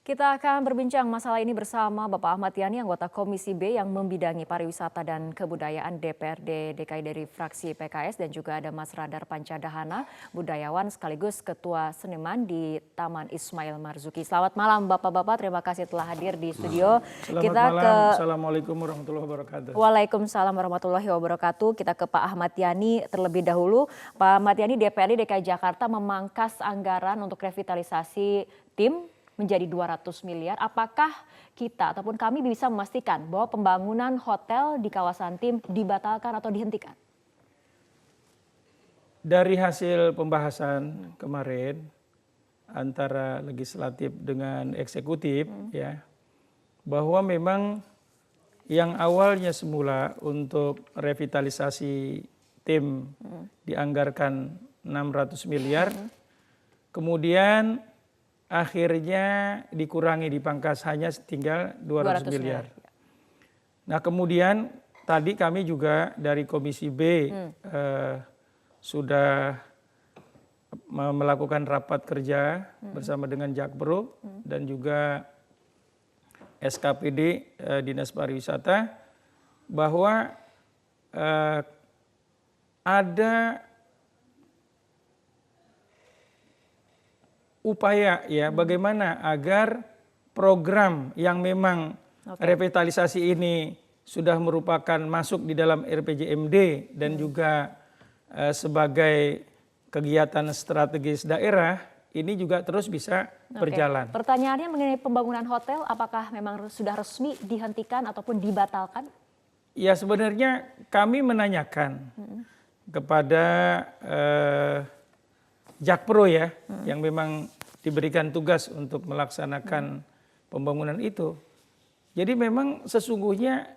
Kita akan berbincang masalah ini bersama Bapak Ahmad Yani, anggota Komisi B yang membidangi pariwisata dan kebudayaan DPRD DKI dari fraksi PKS, dan juga ada Mas Radar Pancadahana, budayawan sekaligus Ketua Seniman di Taman Ismail Marzuki. Selamat malam Bapak-Bapak, terima kasih telah hadir di studio. Selamat malam, Assalamualaikum warahmatullahi wabarakatuh. Waalaikumsalam warahmatullahi wabarakatuh. Kita ke Pak Ahmad Yani terlebih dahulu. Pak Ahmad Yani, DPRD DKI Jakarta memangkas anggaran untuk revitalisasi tim menjadi 200 miliar. Apakah kita ataupun kami bisa memastikan bahwa pembangunan hotel di kawasan tim dibatalkan atau dihentikan? Dari hasil pembahasan kemarin antara legislatif dengan eksekutif ya, bahwa memang yang awalnya semula untuk revitalisasi tim dianggarkan 600 miliar, kemudian akhirnya dikurangi, dipangkas hanya tinggal 200 miliar. Nah kemudian tadi kami juga dari Komisi B sudah melakukan rapat kerja bersama dengan Jakpro dan juga SKPD Dinas Pariwisata, bahwa ada upaya ya bagaimana agar program yang memang revitalisasi ini sudah merupakan masuk di dalam RPJMD dan juga sebagai kegiatan strategis daerah ini juga terus bisa berjalan. Pertanyaannya mengenai pembangunan hotel, apakah memang sudah resmi dihentikan ataupun dibatalkan? Ya sebenarnya kami menanyakan kepada Jakpro ya, yang memang diberikan tugas untuk melaksanakan pembangunan itu. Jadi memang sesungguhnya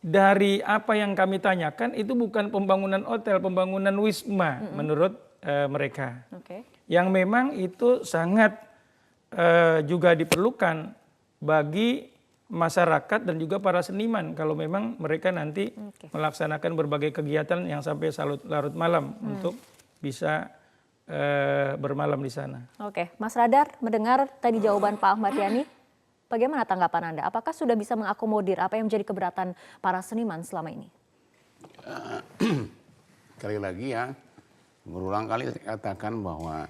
dari apa yang kami tanyakan itu bukan pembangunan hotel, pembangunan wisma menurut mereka. Yang memang itu sangat juga diperlukan bagi masyarakat dan juga para seniman kalau memang mereka nanti melaksanakan berbagai kegiatan yang sampai larut malam untuk bisa bermalam di sana. Oke, Mas Radar, mendengar tadi jawaban Pak Ahmad Yani, bagaimana tanggapan Anda? Apakah sudah bisa mengakomodir apa yang menjadi keberatan para seniman selama ini? Sekali lagi ya, berulang kali saya katakan bahwa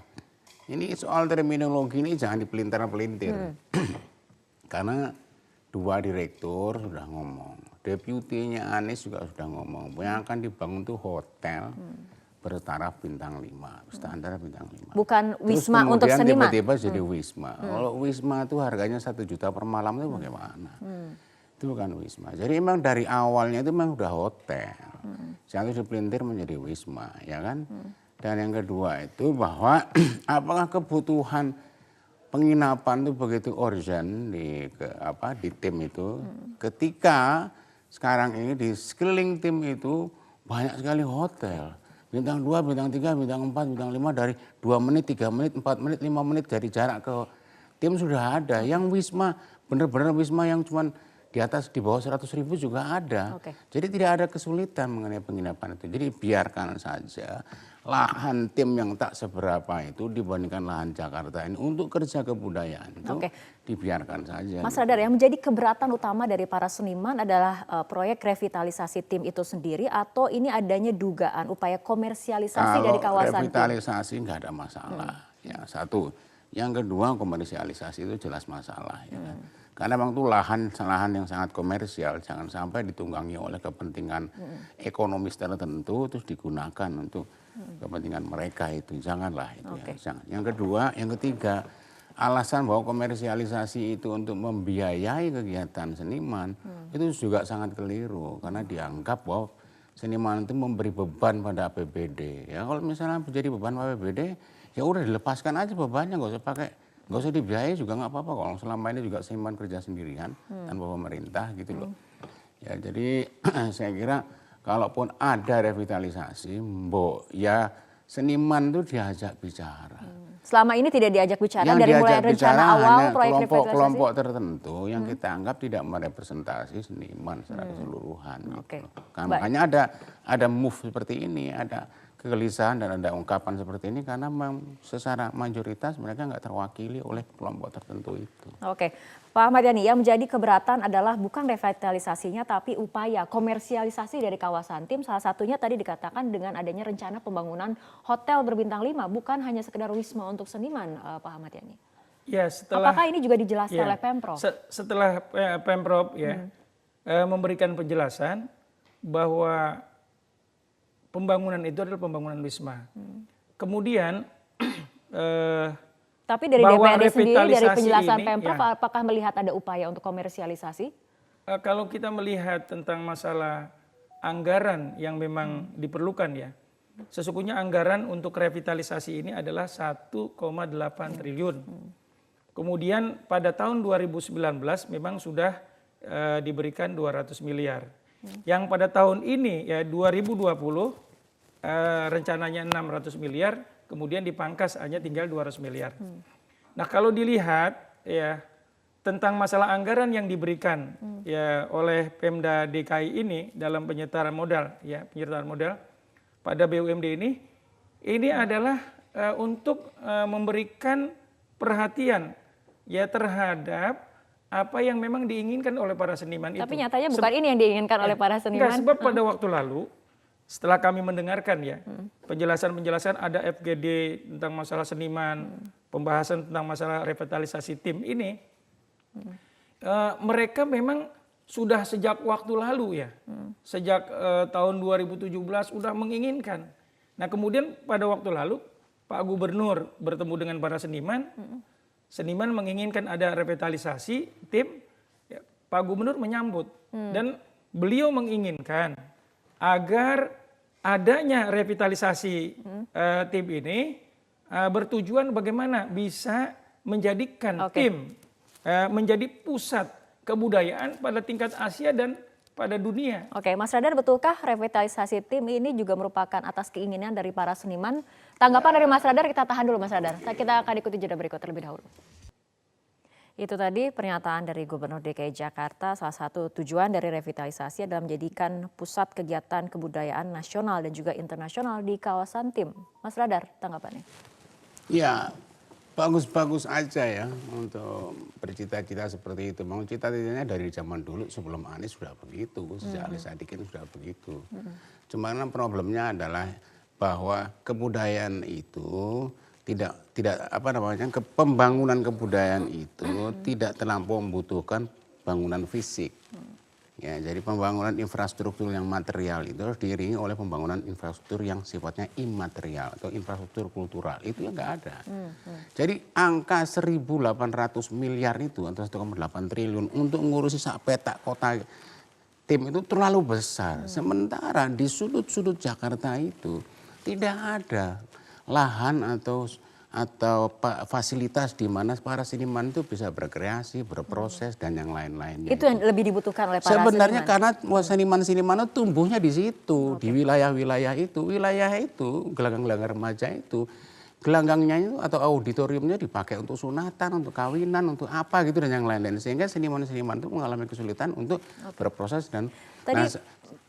ini soal terminologi ini jangan dipelintir-pelintir. Karena dua direktur sudah ngomong, deputinya Anies juga sudah ngomong, yang akan dibangun tuh hotel bertaraf bintang 5, standar bintang 5. Bukan wisma untuk seniman? Tiba-tiba jadi wisma. Kalau wisma itu harganya 1 juta per malam itu bagaimana? Itu bukan wisma. Jadi memang dari awalnya itu memang udah hotel. Jangan dipelintir menjadi wisma, ya kan? Dan yang kedua itu bahwa apakah kebutuhan penginapan itu begitu urgent di tim itu, ketika sekarang ini di sekeliling tim itu banyak sekali hotel. Bintang 2, bintang 3, bintang 4, bintang 5 dari 2 menit, 3 menit, 4 menit, 5 menit dari jarak ke tim sudah ada. Yang wisma, benar-benar wisma yang cuma di atas, di bawah 100.000 juga ada. Jadi tidak ada kesulitan mengenai penginapan itu. Jadi biarkan saja lahan tim yang tak seberapa itu dibandingkan lahan Jakarta ini untuk kerja kebudayaan itu dibiarkan saja. Mas Radar, yang menjadi keberatan utama dari para seniman adalah proyek revitalisasi tim itu sendiri atau ini adanya dugaan upaya komersialisasi dari kawasan tim? Revitalisasi nggak ada masalah. Ya, satu. Yang kedua komersialisasi itu jelas masalah. Ya. Karena memang itu lahan yang sangat komersial, jangan sampai ditunggangi oleh kepentingan ekonomis tertentu terus digunakan untuk kepentingan mereka itu, janganlah itu ya. Jangan. Yang ketiga, alasan bahwa komersialisasi itu untuk membiayai kegiatan seniman itu juga sangat keliru karena dianggap bahwa seniman itu memberi beban pada APBD. Ya kalau misalnya menjadi beban APBD, ya udah dilepaskan aja bebannya, nggak usah dibiayai juga nggak apa-apa. Kalau selama ini juga seniman kerja sendirian tanpa pemerintah gitu loh. Ya jadi saya kira kalaupun ada revitalisasi, ya seniman itu diajak bicara. Selama ini tidak diajak bicara dari mulai rencana awal proyek revitalisasi? Kelompok tertentu yang kita anggap tidak merepresentasi seniman secara keseluruhan. Gitu. Makanya ada move seperti ini, ada kegelisahan dan ada ungkapan seperti ini karena memang secara mayoritas mereka nggak terwakili oleh kelompok tertentu itu. Oke, Pak Ahmad Yani, yang menjadi keberatan adalah bukan revitalisasinya tapi upaya komersialisasi dari kawasan Tim. Salah satunya tadi dikatakan dengan adanya rencana pembangunan hotel berbintang 5, bukan hanya sekedar wisma untuk seniman, Pak Ahmad Yani. Ya, setelah, apakah ini juga dijelaskan oleh Pemprov? Setelah Pemprov memberikan penjelasan bahwa pembangunan itu adalah pembangunan wisma. Kemudian tapi dari DPRD sendiri, dari penjelasan Pemprov, apakah melihat ada upaya untuk komersialisasi? Kalau kita melihat tentang masalah anggaran yang memang diperlukan ya, sesungguhnya anggaran untuk revitalisasi ini adalah 1,8 triliun. Kemudian pada tahun 2019 memang sudah diberikan 200 miliar. Yang pada tahun ini ya 2020 rencananya 600 miliar, kemudian dipangkas hanya tinggal 200 miliar. Nah, kalau dilihat ya tentang masalah anggaran yang diberikan ya oleh Pemda DKI ini dalam penyertaan modal pada BUMD ini adalah untuk memberikan perhatian ya terhadap apa yang memang diinginkan oleh para seniman itu. Tapi nyatanya bukan ini yang diinginkan oleh para seniman. Enggak, sebab pada waktu lalu setelah kami mendengarkan ya penjelasan-penjelasan ada FGD tentang masalah seniman, pembahasan tentang masalah revitalisasi Tim ini, mereka memang sudah sejak waktu lalu ya, sejak tahun 2017 sudah menginginkan. Nah kemudian pada waktu lalu Pak Gubernur bertemu dengan para seniman, seniman menginginkan ada revitalisasi Tim, ya, Pak Gubernur menyambut dan beliau menginginkan agar adanya revitalisasi Tim ini bertujuan bagaimana bisa menjadikan Tim menjadi pusat kebudayaan pada tingkat Asia dan pada dunia. Oke, Mas Radar, betulkah revitalisasi Tim ini juga merupakan atas keinginan dari para seniman? Tanggapan dari Mas Radar, kita tahan dulu Mas Radar. Kita akan ikuti jeda berikut terlebih dahulu. Itu tadi pernyataan dari Gubernur DKI Jakarta, salah satu tujuan dari revitalisasi adalah menjadikan pusat kegiatan kebudayaan nasional dan juga internasional di kawasan Tim. Mas Radar, tanggapannya? Ya, bagus-bagus aja ya untuk bercita-cita seperti itu. Memang cita-citanya dari zaman dulu sebelum Anies sudah begitu, sejak Anies Sadikin sudah begitu. Cuma problemnya adalah bahwa kebudayaan itu pembangunan kebudayaan itu tidak terlampau membutuhkan bangunan fisik. Ya, jadi pembangunan infrastruktur yang material itu harus diiringi oleh pembangunan infrastruktur yang sifatnya imaterial atau infrastruktur kultural. Itu yang nggak ada. Jadi angka 1.800 miliar itu atau 1,8 triliun untuk ngurusi sak petak kota Tim itu terlalu besar. Sementara di sudut-sudut Jakarta itu tidak ada lahan atau fasilitas di mana para seniman itu bisa berkreasi, berproses dan yang lain-lainnya. Itu yang lebih dibutuhkan oleh para sebenarnya seniman. Karena seniman-seniman itu tumbuhnya di situ, di wilayah-wilayah itu, gelanggang-gelanggang remaja itu, gelanggangnya itu atau auditoriumnya dipakai untuk sunatan, untuk kawinan, untuk apa gitu dan yang lain-lain. Sehingga seniman-seniman itu mengalami kesulitan untuk berproses dan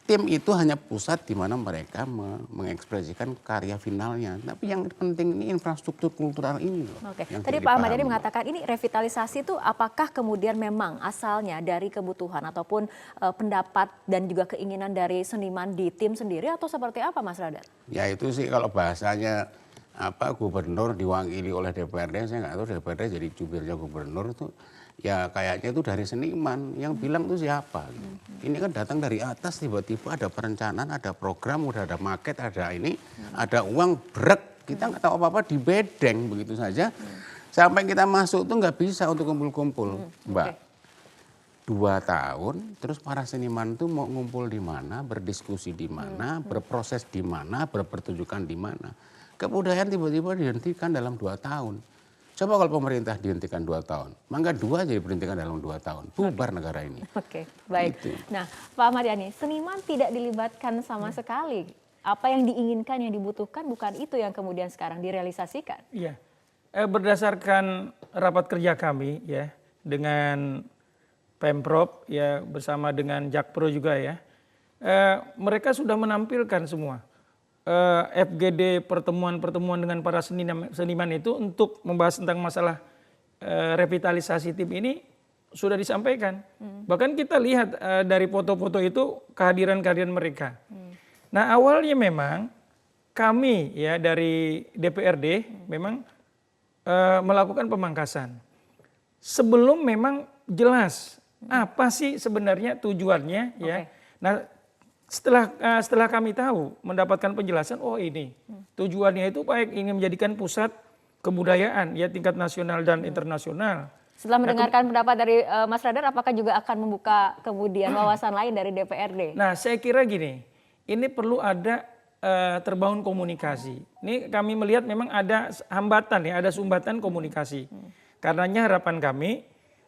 Tim itu hanya pusat di mana mereka mengekspresikan karya finalnya. Tapi yang penting ini infrastruktur kultural ini loh. Oke. Tadi Pak Ahmad Yani mengatakan ini revitalisasi itu apakah kemudian memang asalnya dari kebutuhan ataupun pendapat dan juga keinginan dari seniman di Tim sendiri atau seperti apa Mas Radar? Ya itu sih kalau bahasanya gubernur diwakili oleh DPRD, saya nggak tahu DPRD jadi jubirnya gubernur itu ya kayaknya itu dari seniman yang bilang itu siapa. Ini kan datang dari atas tiba-tiba ada perencanaan, ada program, udah ada market, ada ini, ada uang brek, kita nggak tahu apa-apa di bedeng begitu saja. Sampai kita masuk tuh nggak bisa untuk kumpul-kumpul, Mbak. 2 tahun, terus para seniman tuh mau ngumpul di mana, berdiskusi di mana, berproses di mana, berpertunjukan di mana. Kebudayaan tiba-tiba dihentikan dalam 2 tahun. Coba kalau pemerintah dihentikan 2 tahun, mangga 2 jadi berhentikan dalam 2 tahun, bubar negara ini. Oke, baik. Gitu. Nah, Pak Ahmad Yani, seniman tidak dilibatkan sama sekali. Apa yang diinginkan, yang dibutuhkan bukan itu yang kemudian sekarang direalisasikan. Iya, berdasarkan rapat kerja kami ya dengan Pemprov ya bersama dengan Jakpro juga ya, mereka sudah menampilkan semua FGD pertemuan-pertemuan dengan para seniman itu untuk membahas tentang masalah revitalisasi tim ini sudah disampaikan. Bahkan kita lihat dari foto-foto itu kehadiran-kehadiran mereka. Nah awalnya memang kami ya dari DPRD memang melakukan pemangkasan. Sebelum memang jelas apa sih sebenarnya tujuannya ya. Nah setelah kami tahu mendapatkan penjelasan, oh ini tujuannya itu baik ingin menjadikan pusat kebudayaan ya tingkat nasional dan internasional. Setelah mendengarkan pendapat dari Mas Radar, apakah juga akan membuka kemudian wawasan lain dari DPRD? Nah saya kira gini, ini perlu ada terbangun komunikasi. Ini kami melihat memang ada hambatan ya, ada sumbatan komunikasi. Karenanya harapan kami,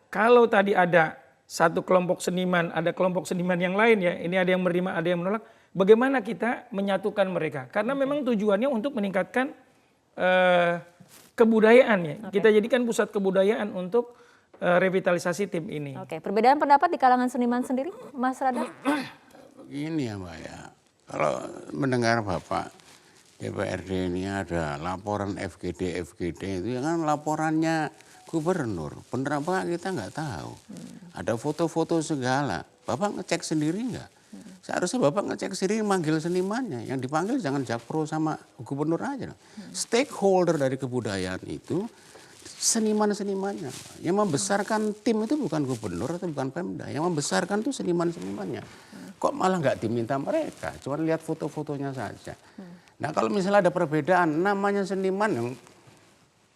kalau tadi ada satu kelompok seniman, ada kelompok seniman yang lain ya, ini ada yang menerima, ada yang menolak, bagaimana kita menyatukan mereka? Karena memang tujuannya untuk meningkatkan kebudayaan ya. Kita jadikan pusat kebudayaan untuk revitalisasi tim ini. Oke, perbedaan pendapat di kalangan seniman sendiri, Mas Radar? Begini ya Mbak ya, kalau mendengar Bapak DPRD ini ada laporan FGD itu ya kan laporannya gubernur, bener apa kita nggak tahu. Ada foto-foto segala, Bapak ngecek sendiri nggak? Seharusnya Bapak ngecek sendiri manggil senimannya, yang dipanggil jangan jakpro sama gubernur aja. Stakeholder dari kebudayaan itu seniman-senimannya. Yang membesarkan tim itu bukan gubernur atau bukan Pemda, yang membesarkan itu seniman-senimannya. Kok malah nggak diminta mereka, cuma lihat foto-fotonya saja. Nah kalau misalnya ada perbedaan, namanya seniman yang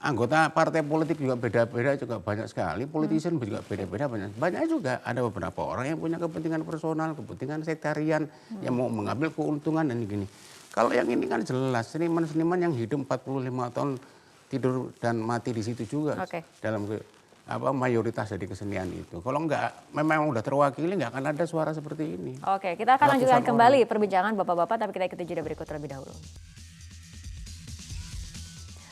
anggota partai politik juga beda-beda juga banyak sekali, politician juga beda-beda banyak. Banyak juga ada beberapa orang yang punya kepentingan personal, kepentingan sektarian, yang mau mengambil keuntungan dan gini. Kalau yang ini kan jelas, seniman-seniman yang hidup 45 tahun tidur dan mati di situ juga dalam mayoritas dari kesenian itu. Kalau enggak, memang udah terwakili nggak akan ada suara seperti ini. Oke, kita akan lanjutkan kembali perbincangan Bapak-Bapak, tapi kita ikuti jeda berikut terlebih dahulu.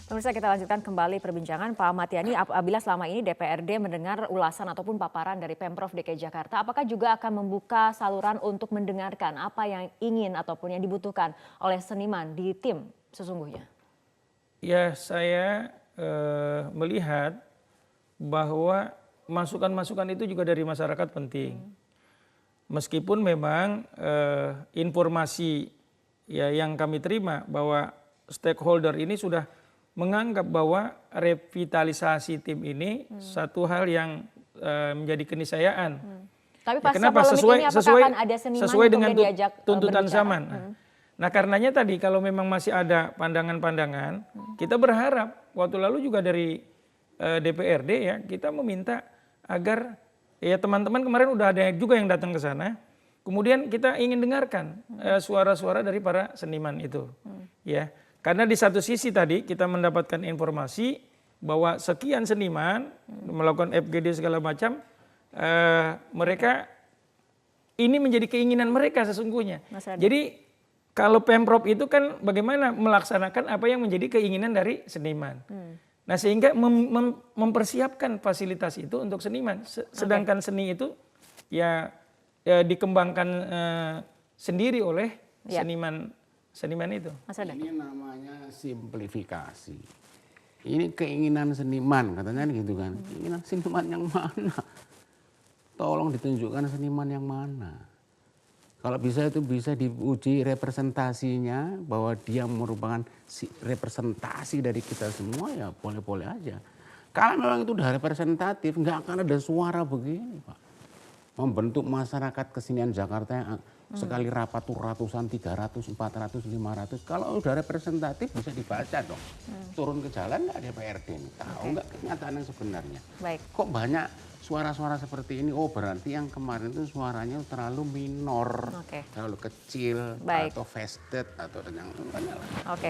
Pemirsa, kita lanjutkan kembali perbincangan Pak Ahmad Yani. Apabila selama ini DPRD mendengar ulasan ataupun paparan dari Pemprov DKI Jakarta, apakah juga akan membuka saluran untuk mendengarkan apa yang ingin ataupun yang dibutuhkan oleh seniman di tim sesungguhnya? Ya, saya melihat bahwa masukan-masukan itu juga dari masyarakat penting. Meskipun memang informasi ya yang kami terima bahwa stakeholder ini sudah menganggap bahwa revitalisasi tim ini satu hal yang menjadi keniscayaan. Tapi pasca kenapa? polemik ini apakah akan ada seniman sesuai dengan diajak tuntutan berbicara? zaman. Nah karenanya tadi kalau memang masih ada pandangan-pandangan, kita berharap waktu lalu juga dari DPRD ya kita meminta agar ya teman-teman kemarin udah ada juga yang datang ke sana. Kemudian kita ingin dengarkan suara-suara dari para seniman itu, ya. Karena di satu sisi tadi kita mendapatkan informasi bahwa sekian seniman melakukan FGD segala macam, mereka ini menjadi keinginan mereka sesungguhnya. Jadi kalau Pemprov itu kan bagaimana melaksanakan apa yang menjadi keinginan dari seniman. Nah sehingga mempersiapkan fasilitas itu untuk seniman. Sedangkan seni itu ya dikembangkan sendiri oleh seniman itu. Ini namanya simplifikasi. Ini keinginan seniman katanya gitu kan. Keinginan seniman yang mana? Tolong ditunjukkan seniman yang mana. Kalau bisa itu bisa diuji representasinya bahwa dia merupakan representasi dari kita semua ya boleh-boleh aja. Kalau memang itu udah representatif nggak akan ada suara begini Pak. Membentuk masyarakat kesenian Jakarta yang sekali rapat tuh ratusan, 300, 400, 500. Kalau udah representatif bisa dibaca dong. Turun ke jalan nggak DPRD ini. Tahu nggak kenyataan yang sebenarnya. Kok banyak suara-suara seperti ini? Oh berarti yang kemarin itu suaranya terlalu minor, terlalu kecil, atau vested, atau yang banyak lah.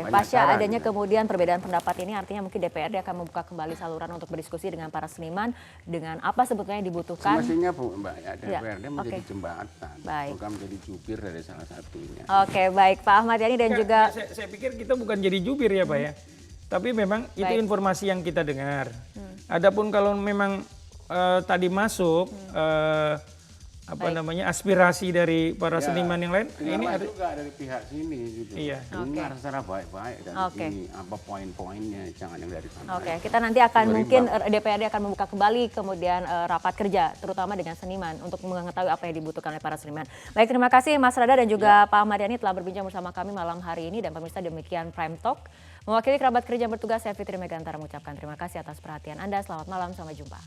Pasca adanya kemudian perbedaan pendapat ini artinya mungkin DPRD akan membuka kembali saluran untuk berdiskusi dengan para seniman dengan apa sebetulnya yang dibutuhkan. Semestinya Bu Mbak ya, DPRD menjadi jembatan, bukan menjadi jubir dari salah satunya. Baik Pak Ahmad Yani dan juga. Saya pikir kita bukan jadi jubir ya Pak ya, tapi memang itu informasi yang kita dengar. Adapun kalau memang tadi masuk aspirasi dari para seniman yang lain. Ini ada juga dari pihak sini gitu. Iya. Dengar secara baik-baik dan ini apa poin-poinnya, jangan yang dari sana. Oke, kita nanti akan mungkin DPRD akan membuka kembali kemudian rapat kerja terutama dengan seniman untuk mengetahui apa yang dibutuhkan oleh para seniman. Baik, terima kasih Mas Rada dan juga Pak Ahmad Yani telah berbincang bersama kami malam hari ini, dan pemirsa demikian Prime Talk. Mewakili kerabat kerja yang bertugas, saya Fitri Megantara mengucapkan terima kasih atas perhatian Anda. Selamat malam, sampai jumpa.